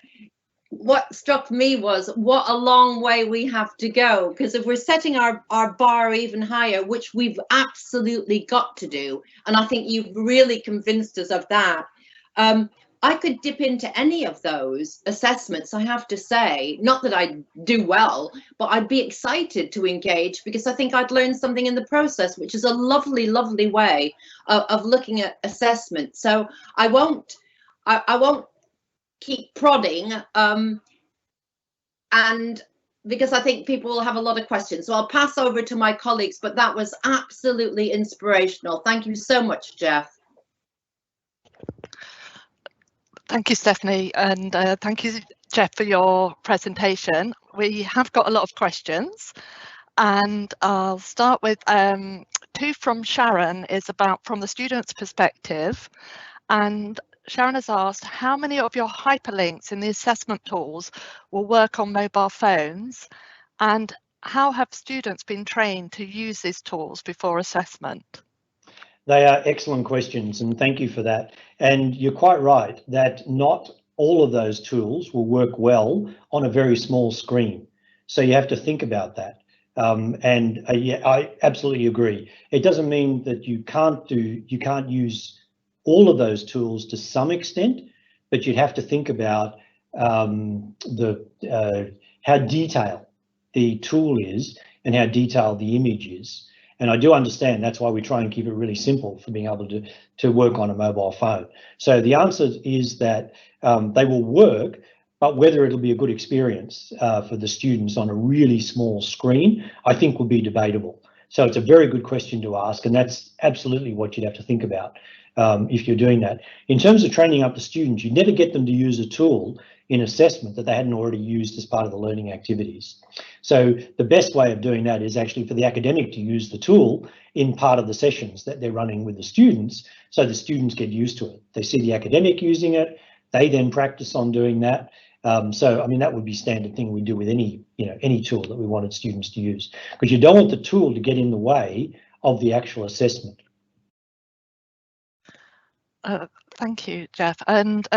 what struck me was what a long way we have to go, because if we're setting our bar even higher, which we've absolutely got to do, and I think you've really convinced us of that, I could dip into any of those assessments, I have to say. Not that I'd do well, but I'd be excited to engage because I think I'd learn something in the process, which is a lovely, lovely way of looking at assessment. So I won't keep prodding, and because I think people will have a lot of questions. So I'll pass over to my colleagues, but that was absolutely inspirational. Thank you so much, Geoff. Thank you, Stephanie, and thank you, Geoff, for your presentation. We have got a lot of questions, and I'll start with two from Sharon. Is about from the student's perspective, and Sharon has asked, how many of your hyperlinks in the assessment tools will work on mobile phones, and how have students been trained to use these tools before assessment? They are excellent questions, and thank you for that. And you're quite right that not all of those tools will work well on a very small screen. So you have to think about that. Yeah, I absolutely agree. It doesn't mean that you can't use all of those tools to some extent, but you'd have to think about how detailed the tool is and how detailed the image is. And I do understand that's why we try and keep it really simple for being able to work on a mobile phone. So the answer is that they will work, but whether it'll be a good experience for the students on a really small screen, I think will be debatable. So it's a very good question to ask, and that's absolutely what you'd have to think about if you're doing that. In terms of training up the students, you never get them to use a tool in assessment that they hadn't already used as part of the learning activities. So the best way of doing that is actually for the academic to use the tool in part of the sessions that they're running with the students, so the students get used to it. They see the academic using it, they then practice on doing that. So I mean, that would be standard thing we do with any tool that we wanted students to use, because you don't want the tool to get in the way of the actual assessment. Thank you, Geoff. And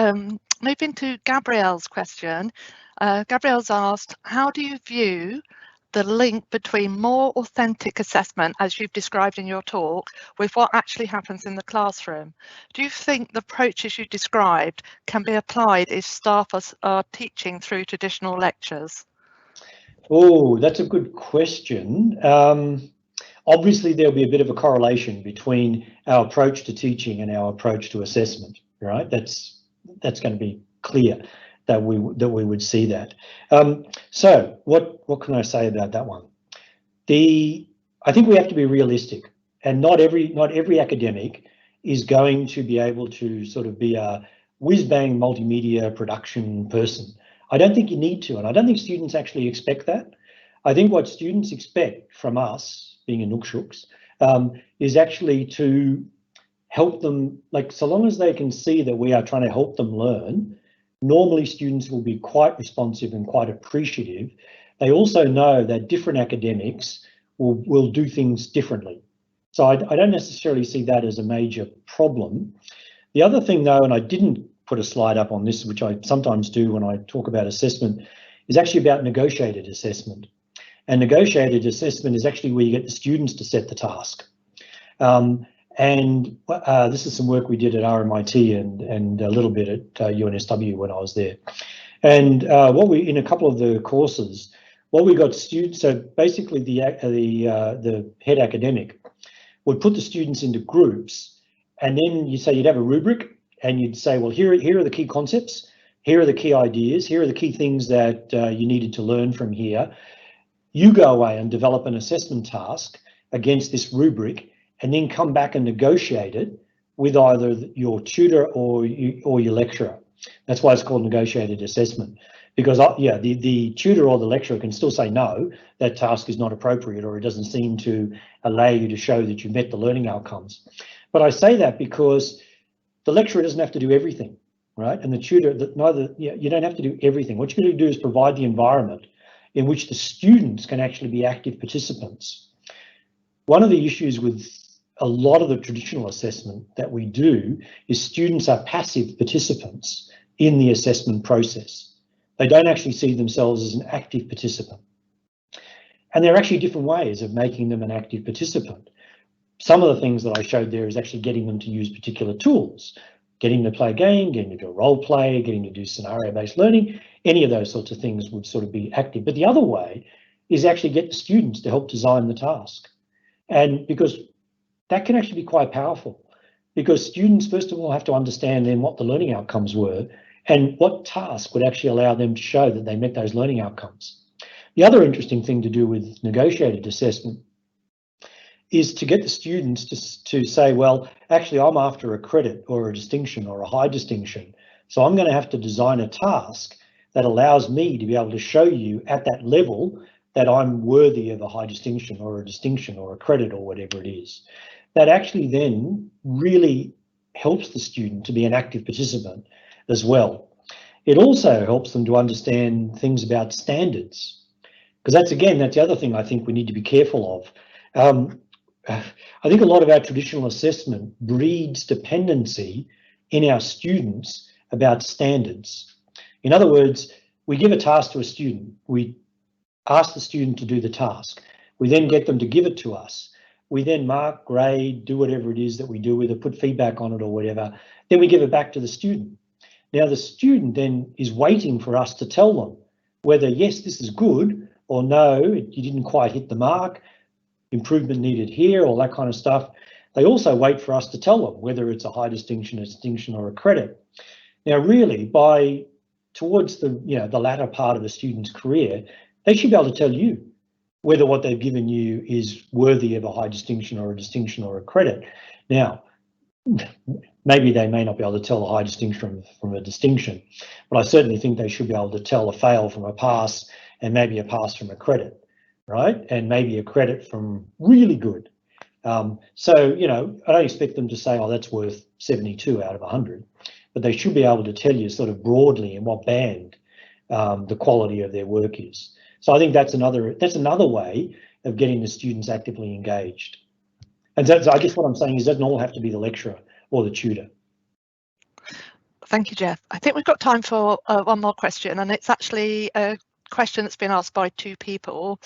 moving to Gabrielle's question, Gabrielle's asked, how do you view the link between more authentic assessment, as you've described in your talk, with what actually happens in the classroom? Do you think the approaches you described can be applied if staff are teaching through traditional lectures? Oh, that's a good question. Obviously, there'll be a bit of a correlation between our approach to teaching and our approach to assessment, right? That's going to be clear that we would see that. So what can I say about that one? I think we have to be realistic, and not every academic is going to be able to sort of be a whiz-bang multimedia production person. I don't think you need to, and I don't think students actually expect that. I think what students expect from us, being a Nookshooks, is actually to help them, like, so long as they can see that we are trying to help them learn, normally students will be quite responsive and quite appreciative. They also know that different academics will do things differently. So I don't necessarily see that as a major problem. The other thing though, and I didn't put a slide up on this, which I sometimes do when I talk about assessment, is actually about negotiated assessment. And negotiated assessment is actually where you get the students to set the task. This is some work we did at RMIT and a little bit at UNSW when I was there. And in a couple of the courses, what we got students, so basically the head academic would put the students into groups, and then you'd have a rubric, and you'd say, well, here are the key concepts, here are the key ideas, here are the key things that you needed to learn from here. You go away and develop an assessment task against this rubric, and then come back and negotiate it with either your tutor or your lecturer. That's why it's called negotiated assessment, because the tutor or the lecturer can still say no, that task is not appropriate, or it doesn't seem to allow you to show that you met the learning outcomes. But I say that because the lecturer doesn't have to do everything, right? And the tutor, you don't have to do everything. What you're going to do is provide the environment in which the students can actually be active participants. One of the issues with a lot of the traditional assessment that we do is students are passive participants in the assessment process. They don't actually see themselves as an active participant. And there are actually different ways of making them an active participant. Some of the things that I showed there is actually getting them to use particular tools, getting them to play a game, getting them to do a role play, getting them to do scenario-based learning. Any of those sorts of things would sort of be active. But the other way is actually get the students to help design the task. And because that can actually be quite powerful, because students, first of all, have to understand then what the learning outcomes were and what task would actually allow them to show that they met those learning outcomes. The other interesting thing to do with negotiated assessment is to get the students to say, well, actually, I'm after a credit or a distinction or a high distinction. So I'm going to have to design a task that allows me to be able to show you at that level that I'm worthy of a high distinction or a distinction or a credit or whatever it is. That actually then really helps the student to be an active participant as well. It also helps them to understand things about standards, because that's the other thing I think we need to be careful of. I think a lot of our traditional assessment breeds dependency in our students about standards. In other words, we give a task to a student. We ask the student to do the task. We then get them to give it to us. We then mark, grade, do whatever it is that we do with it, put feedback on it or whatever. Then we give it back to the student. Now the student then is waiting for us to tell them whether, yes, this is good, or no, you didn't quite hit the mark, improvement needed here, all that kind of stuff. They also wait for us to tell them whether it's a high distinction, a distinction, or a credit. Now, really, towards the the latter part of a student's career, they should be able to tell you whether what they've given you is worthy of a high distinction or a distinction or a credit. Now, maybe they may not be able to tell a high distinction from a distinction, but I certainly think they should be able to tell a fail from a pass, and maybe a pass from a credit, right? And maybe a credit from really good. So, I don't expect them to say, oh, that's worth 72 out of 100, but they should be able to tell you sort of broadly in what band the quality of their work is. So I think that's another way of getting the students actively engaged. And so I guess what I'm saying is it doesn't all have to be the lecturer or the tutor. Thank you, Geoff. I think we've got time for one more question, and it's actually a question that's been asked by two people,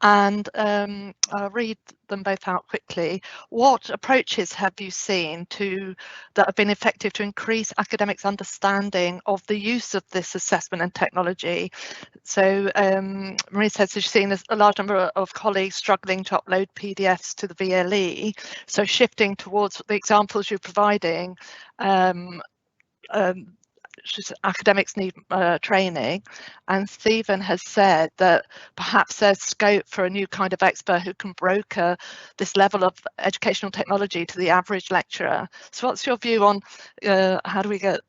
and I'll read them both out quickly. What approaches have you seen that have been effective to increase academics' understanding of the use of this assessment and technology? So Marie says she's seen a large number of colleagues struggling to upload PDFs to the VLE, so shifting towards the examples you're providing. Academics need training, and Stephen has said that perhaps there's scope for a new kind of expert who can broker this level of educational technology to the average lecturer. So what's your view on how do we get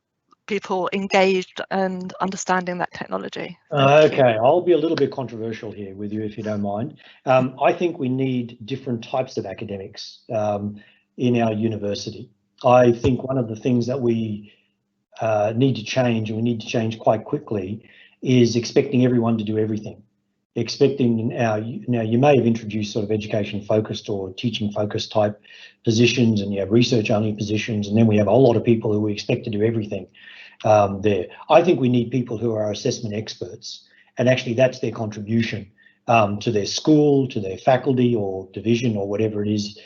people engaged and understanding that technology? Okay, I'll be a little bit controversial here with you if you don't mind. I think we need different types of academics in our university. I think one of the things that we need to change, and we need to change quite quickly, is expecting everyone to do everything. Now you may have introduced sort of education focused or teaching focused type positions, and you have research only positions, and then we have a whole lot of people who we expect to do everything there. I think we need people who are assessment experts, and actually that's their contribution to their school, to their faculty or division or whatever it is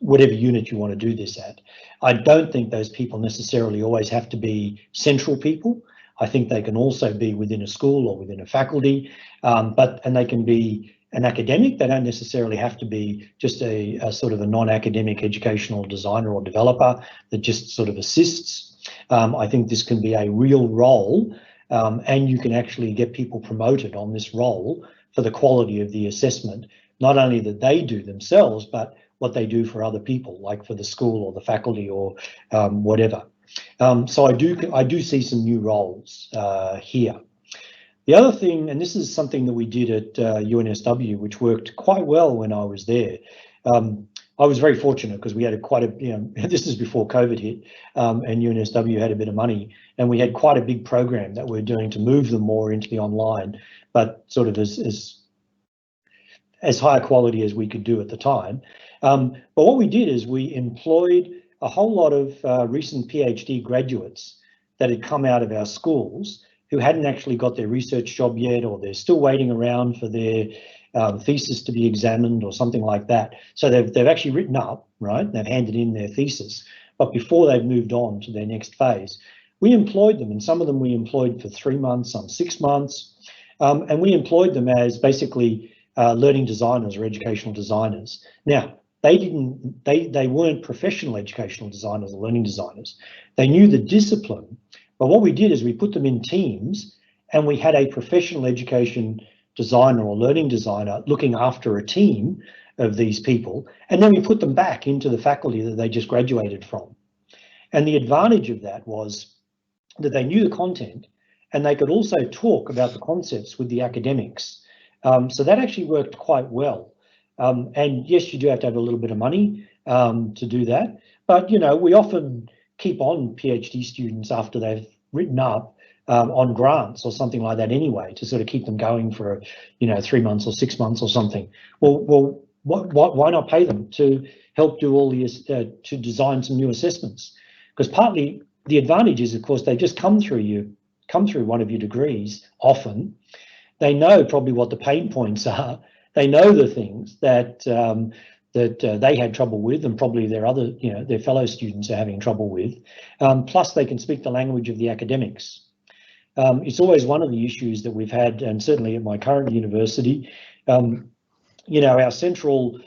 whatever unit you want to do this at. I don't think those people necessarily always have to be central people. I think they can also be within a school or within a faculty, and they can be an academic. They don't necessarily have to be just a sort of a non-academic educational designer or developer that just sort of assists. I think this can be a real role, and you can actually get people promoted on this role for the quality of the assessment, not only that they do themselves, but what they do for other people, like for the school or the faculty or whatever. So I do see some new roles here. The other thing, and this is something that we did at UNSW, which worked quite well when I was there. I was very fortunate because we had this is before COVID hit, and UNSW had a bit of money, and we had quite a big program that we're doing to move them more into the online, but sort of as high a quality as we could do at the time. But what we did is we employed a whole lot of recent PhD graduates that had come out of our schools who hadn't actually got their research job yet, or they're still waiting around for their thesis to be examined or something like that. So they've actually written up, right? They've handed in their thesis, but before they've moved on to their next phase, we employed them, and some of them we employed for 3 months, some 6 months, and we employed them as basically learning designers or educational designers. Now, they weren't professional educational designers or learning designers. They knew the discipline, but what we did is we put them in teams, and we had a professional education designer or learning designer looking after a team of these people, and then we put them back into the faculty that they just graduated from. And the advantage of that was that they knew the content, and they could also talk about the concepts with the academics. So that actually worked quite well. And yes, you do have to have a little bit of money to do that, but we often keep on PhD students after they've written up on grants or something like that anyway, to sort of keep them going for 3 months or 6 months or something. Well, why not pay them to help do all the to design some new assessments? Because partly the advantage is, of course, they just come through one of your degrees. Often they know probably what the pain points are. They know the things that they had trouble with, and probably their fellow students are having trouble with. Plus, they can speak the language of the academics. It's always one of the issues that we've had, and certainly at my current university, our central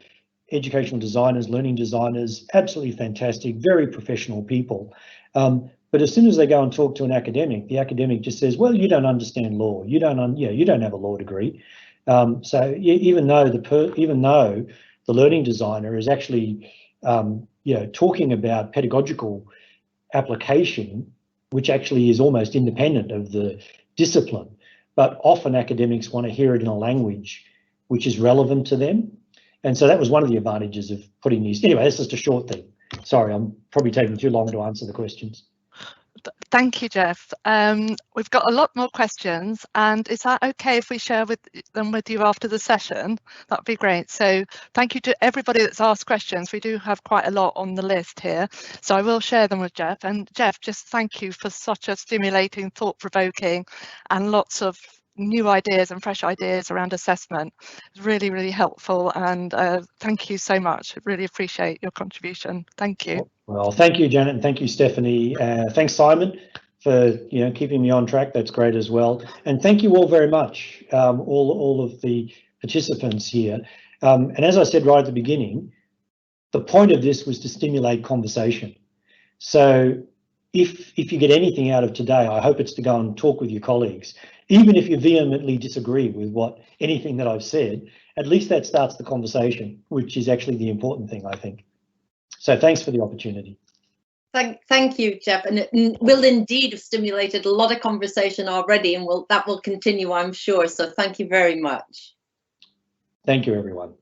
educational designers, learning designers, absolutely fantastic, very professional people. But as soon as they go and talk to an academic, the academic just says, "Well, you don't understand law. You don't have a law degree." So even though the learning designer is actually, talking about pedagogical application, which actually is almost independent of the discipline, but often academics want to hear it in a language which is relevant to them. And so that was one of the advantages of putting these. Anyway, that's just a short thing. Sorry, I'm probably taking too long to answer the questions. Thank you, Geoff. We've got a lot more questions, and is that okay if we share them with you after the session? That'd be great. So thank you to everybody that's asked questions. We do have quite a lot on the list here, so I will share them with Geoff. And Geoff, just thank you for such a stimulating, thought-provoking, and lots of new ideas and fresh ideas around assessment. It's really, really helpful, and thank you so much. Really appreciate your contribution. Thank you. Well, thank you, Janet, and thank you, Stephanie. Thanks, Simon, for keeping me on track. That's great as well. And thank you all very much, all of the participants here. And as I said right at the beginning, the point of this was to stimulate conversation. So if you get anything out of today, I hope it's to go and talk with your colleagues. Even if you vehemently disagree with anything that I've said, at least that starts the conversation, which is actually the important thing, I think. So thanks for the opportunity. Thank you, Geoff, and it will indeed have stimulated a lot of conversation already, and that will continue, I'm sure. So thank you very much. Thank you, everyone.